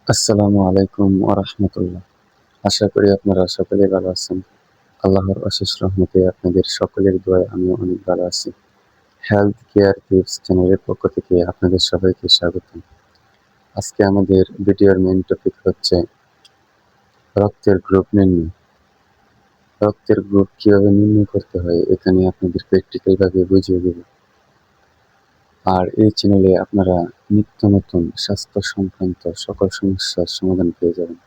আসসালামু আলাইকুম ওয়া রাহমাতুল্লাহ। আশা করি আপনারা সকলেই ভালো আছেন। আল্লাহর অশেষ রহমতে আপনাদের সকলের দোয়ায় আমিও অনেক ভালো আছি। হেলথ কেয়ার টিপস চ্যানেলের পক্ষ থেকে আপনাদের সবাইকে স্বাগতম। আজকে আমাদের ভিডিওর মেইন টপিক হচ্ছে রক্তের গ্রুপ নির্ণয়। রক্তের গ্রুপ কিভাবে নির্ণয় করতে হয় এখানে আপনাদের প্র্যাকটিক্যাল ভাবে বুঝিয়ে দেব। আর এই চ্যানেলে আপনারা নিত্য নতুন স্বাস্থ্য সংক্রান্ত সকল সমস্যার সমাধান পেয়ে যাবেন।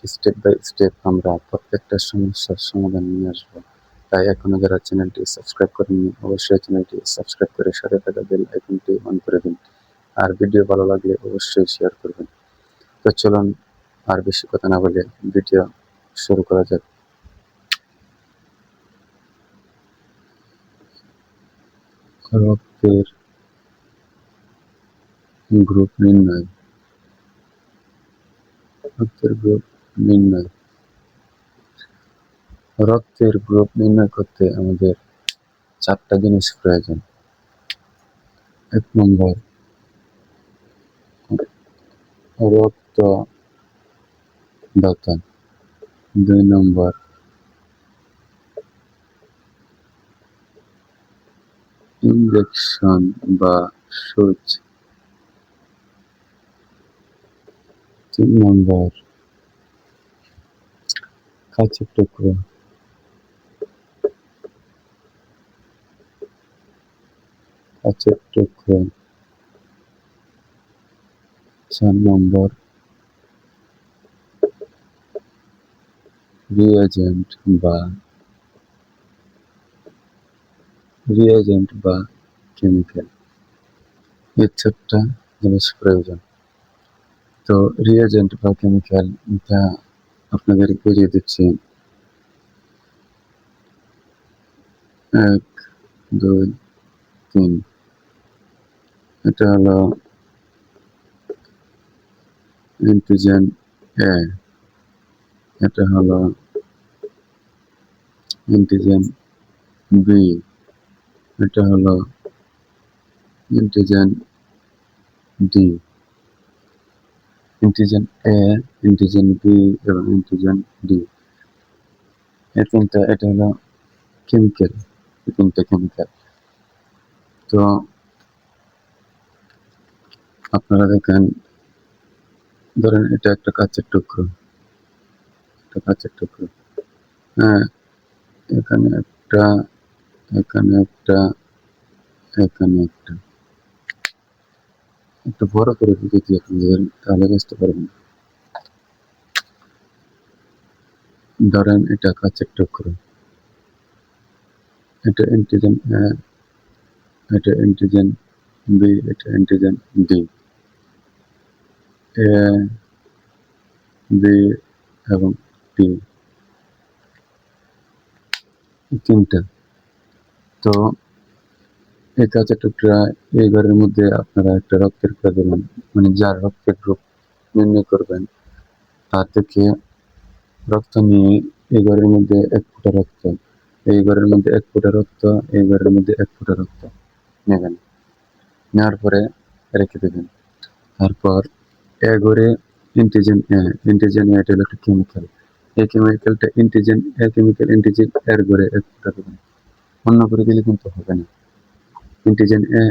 স্টেপ বাই স্টেপ আমরা প্রত্যেকটা সমস্যার সমাধান নিয়ে আসবো। তাই এখনো যারা চ্যানেলটি সাবস্ক্রাইব করেননি অবশ্যই চ্যানেলটি সাবস্ক্রাইব করে সাথে থাকা বেল আইকনটি অন করে দিন। আর ভিডিও ভালো লাগলে অবশ্যই শেয়ার করবেন। তো চলুন আর বেশি কথা না বলে ভিডিও শুরু করা যাক। রক্তের গ্রুপ নির্ণয়। রক্তের গ্রুপ নির্ণয় রক্তের গ্রুপ নির্ণয় করতে আমাদের চারটা জিনিস প্রয়োজন। 1 নম্বর রক্ত দাতা। 2 নম্বর ইনজেকশন বা সুচ। 3 নম্বর কাঁচের টুকরো। 4 নম্বর রিয়েজেন্ট বা কেমিক্যাল। এই 4টা জিনিস প্রয়োজন। তো রিয়েজেন্ট বা কেমিক্যাল এটা আপনাদের বুঝিয়ে দিচ্ছি। 1, 2, 3। এটা হলো অ্যান্টিজেন এ, এটা হলো অ্যান্টিজেন বি, এটা হলো antigen D. Antigen A, antigen B এবং অ্যান্টিজেন ডি। এটা হলো কেমিক্যাল। এই 3টা কেমিক্যাল। তো আপনারা দেখেন, ধরেন এটা একটা কাঁচের টুকরো। হ্যাঁ, এখানে একটা, এখানে একটা, এখানে একটা। একটু বড় করে যদি আপনাদের তাহলে বুঝতে পারবেন। ধরেন এটা কাঁচের টুকরো। এটা অ্যান্টিজেন এ, এটা অ্যান্টিজেন বি, এটা অ্যান্টিজেন ডি। এ, বি এবং ডি, 3টা। তো এই কাঁচের টুকরা এই ঘরের মধ্যে আপনারা একটা রক্তের করে দেবেন, মানে যার রক্তের গ্রুপ নির্ণয় করবেন তার থেকে রক্ত নিয়ে এই ঘরের মধ্যে 1 ফোঁটা রক্ত, এই ঘরের মধ্যে 1 ফোঁটা রক্ত, এই ঘরের মধ্যে 1 ফোঁটা রক্ত নেবেন। নেওয়ার পরে রেখে দেবেন। তারপর এ ঘরে অ্যান্টিজেন এ, এটা হলো একটা কেমিক্যাল। এই কেমিক্যালটা অ্যান্টিজেন এর ঘরে 1 ফোঁটা দেবেন। অন্য করে দিলে কিন্তু হবে না। অ্যান্টিজেন এ,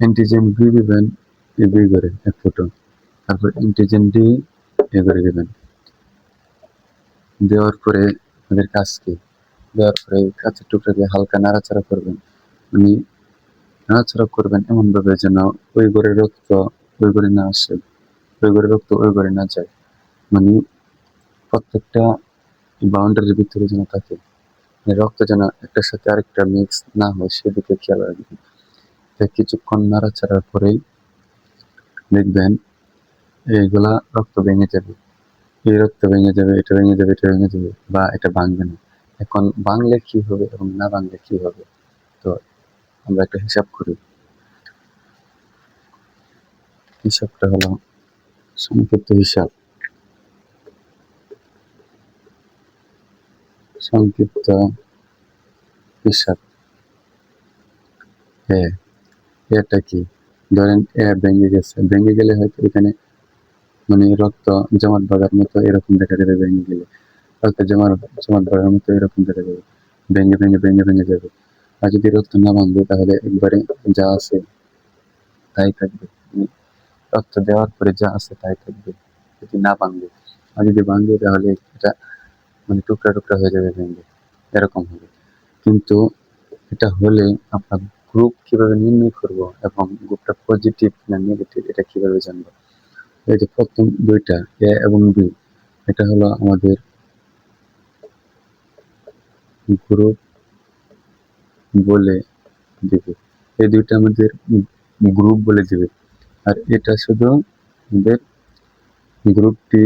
অ্যান্টিজেন বি দিবেন এই বি ঘরে 1 ফোঁটা। তারপর অ্যান্টিজেন ডি এ ঘরে দেবেন। দেওয়ার পরে আমাদের কাজ কি? দেওয়ার পরে কাঁচের টুকরা দিয়ে হালকা নাড়াচাড়া করবেন। মানে নাড়াচাড়া করবেন এমনভাবে যেন ওই ঘরের রক্ত ওই ঘরে না আসে, ওই ঘরের রক্ত ওই ঘরে না যায়। মানে প্রত্যেকটা বাউন্ডারির ভিতরে যেন থাকে। মানে রক্ত যেন একটার সাথে আরেকটা মিক্স না হয় সেদিকে খেয়াল রাখবেন। তাই কিছুক্ষণ নাড়াচাড়ার পরেই দেখবেন এইগুলা রক্ত ভেঙে যাবে। এই রক্ত ভেঙে যাবে, এটা ভেঙে যাবে, এটা ভেঙে যাবে, বা এটা ভাঙবে না। এখন ভাঙলে কি হবে এবং না ভাঙলে কি হবে? তো আমরা একটা হিসাব করি। হিসাবটা হলো সংক্ষিপ্ত হিসাব। সংক্ষিপ্ত হিসাব এ। এটা কি? ধরেন এ ভেঙে গেছে। ভেঙে গেলে হয়তো এখানে মানে রক্ত জমাট বাঁধার মতো এরকম দেখা যাবে ভেঙে গেলে। রক্ত জমাট বাঁধার মতো এরকম দেখা যাবে। ভেঙে যাবে। আর যদি রক্ত না ভাঙবে তাহলে একবারে যা আছে তাই থাকবে। মানে রক্ত দেওয়ার পরে যা আছে তাই থাকবে। যদি না ভাঙবে। আর যদি ভাঙবে তাহলে এটা মানে টুকরা হয়ে যাবে ভেঙে। এরকম হবে। কিন্তু এটা হলে আমরা গ্রুপ কিভাবে নির্ণয় করব এবং গ্রুপটা পজিটিভ না নেগেটিভ এটা কিভাবে জানবো? এই যে প্রথম দুইটা এ এবং বি, এটা হলো আমাদের গ্রুপ বলে দিবে। এই দুইটা আমাদের গ্রুপ বলে দিবে। আর এটা শুধু আমাদের গ্রুপটি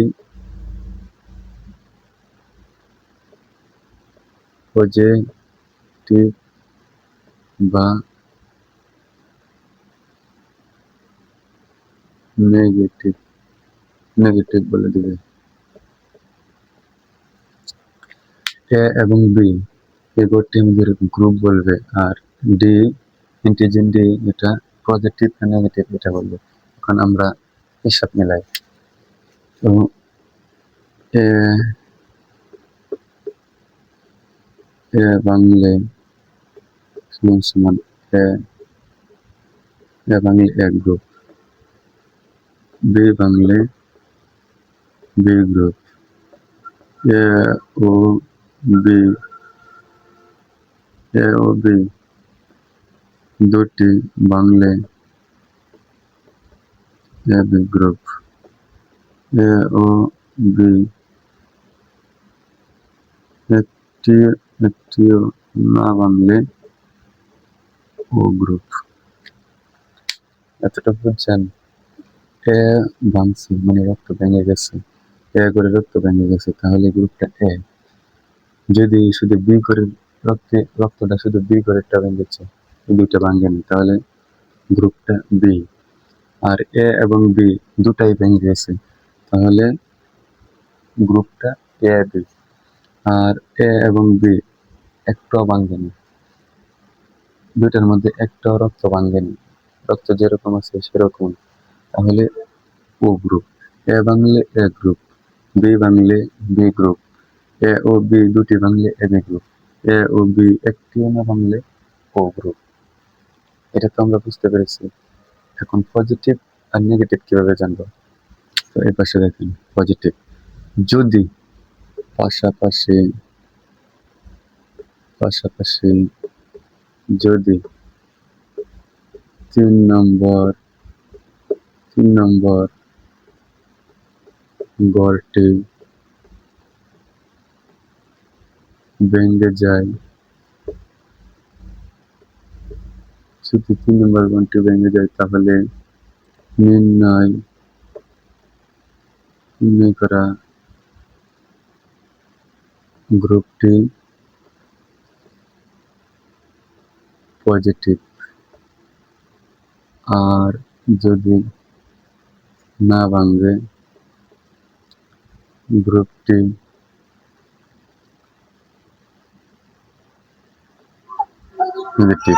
পজিটিভ বা নেগেটিভ নেগেটিভ বলে দিবে। এ এবং বি এই কোডটি আমাদের গ্রুপ বলবে, আর ডি ইন্টিজেন ডি এটা পজিটিভ না নেগেটিভ এটা বলবে। এখন আমরা হিসাব মিলাই। তো এ এ বাংলে সমান সমান এ বাংলে এক group, B বাংলে B group, A O B A O B দুটি বাংলে A B group, A O B একটিও না বাংলে ও গ্রুপ। এতটা বুঝছেন? এ ভাঙছে মানে রক্ত ভেঙে গেছে, এ করে রক্ত ভেঙে গেছে, তাহলে গ্রুপটা এ। যদি শুধু বি করে রক্তটা শুধু বি করে একটা ভেঙেছে, দুইটা ভাঙেনি, তাহলে গ্রুপটা বি। আর এ এবং বি দুটাই ভেঙে গেছে, তাহলে গ্রুপটা এ বি। আর এ এবং বি একটাও ভাঙেনি, দুইটার মধ্যে একটাও রক্ত ভাঙেনি, রক্ত যেরকম আছে সেরকম, তাহলে ও গ্রুপ। এ ভাঙলে এ গ্রুপ, বি ভাঙলে বি গ্রুপ, এ ও বি দুটি ভাঙলে A B group, A O B একটিও না ভাঙলে ও গ্রুপ। এটা তো আমরা বুঝতে পেরেছি। এখন পজিটিভ আর নেগেটিভ কিভাবে জানবো? তো এই পাশে দেখেন পজিটিভ, যদি পাশাপাশি পাশাপাশি যদি তিন নম্বর গড়টি ভেঙে যায়, যদি ৩ নম্বর গড়টি ভেঙে যায় তাহলে নির্ণয় করা গ্রুপটি পজিটিভ। আর যদি না ভাঙে গ্রুপটি নেগেটিভ।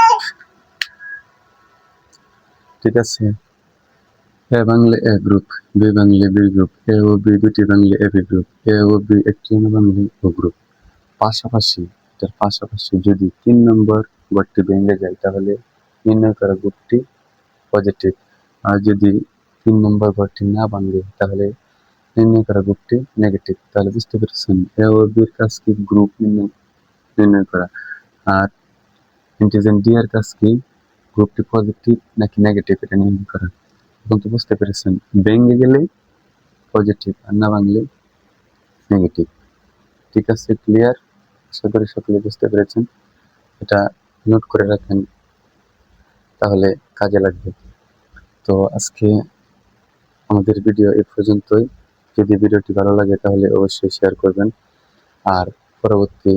ঠিক আছে? এ ভাঙলে এ গ্রুপ, বি ভাঙলে বি গ্রুপ, এ ও বি দুটি ভাঙলে A B group, A O B একটি না ভাঙলে ও গ্রুপ। পাশাপাশি এটার পাশাপাশি যদি ৩ নম্বর গড়টি ভেঙে যায় তাহলে নির্ণয় করা গ্রুপটি পজিটিভ। আর যদি ৩ নম্বর গড়টি না ভাঙে তাহলে নির্ণয় করা গ্রুপটি নেগেটিভ। তাহলে বুঝতে পেরেছেন এ ও বির কাজ কি? গ্রুপ নির্ণয় করা। আর ইন্টিজেন ডি এর কাজ কি? গ্রুপটি পজিটিভ নাকি নেগেটিভ এটা নির্ণয় করা। এখন তো বুঝতে পেরেছেন, ভেঙে গেলে পজিটিভ আর না ভাঙলে নেগেটিভ। ঠিক আছে, ক্লিয়ার? আশা করি সকলে বুঝতে পেরেছেন। এটা নোট করে রাখেন, তাহলে কাজে লাগবে। তো আজকে আমাদের ভিডিও এই পর্যন্তই। যদি ভিডিওটি ভালো লাগে তাহলে অবশ্যই শেয়ার করবেন। আর পরবর্তী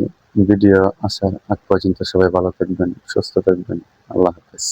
ভিডিও আসার আগ পর্যন্ত সবাই ভালো থাকবেন, সুস্থ থাকবেন। আল্লাহ হাফেজ।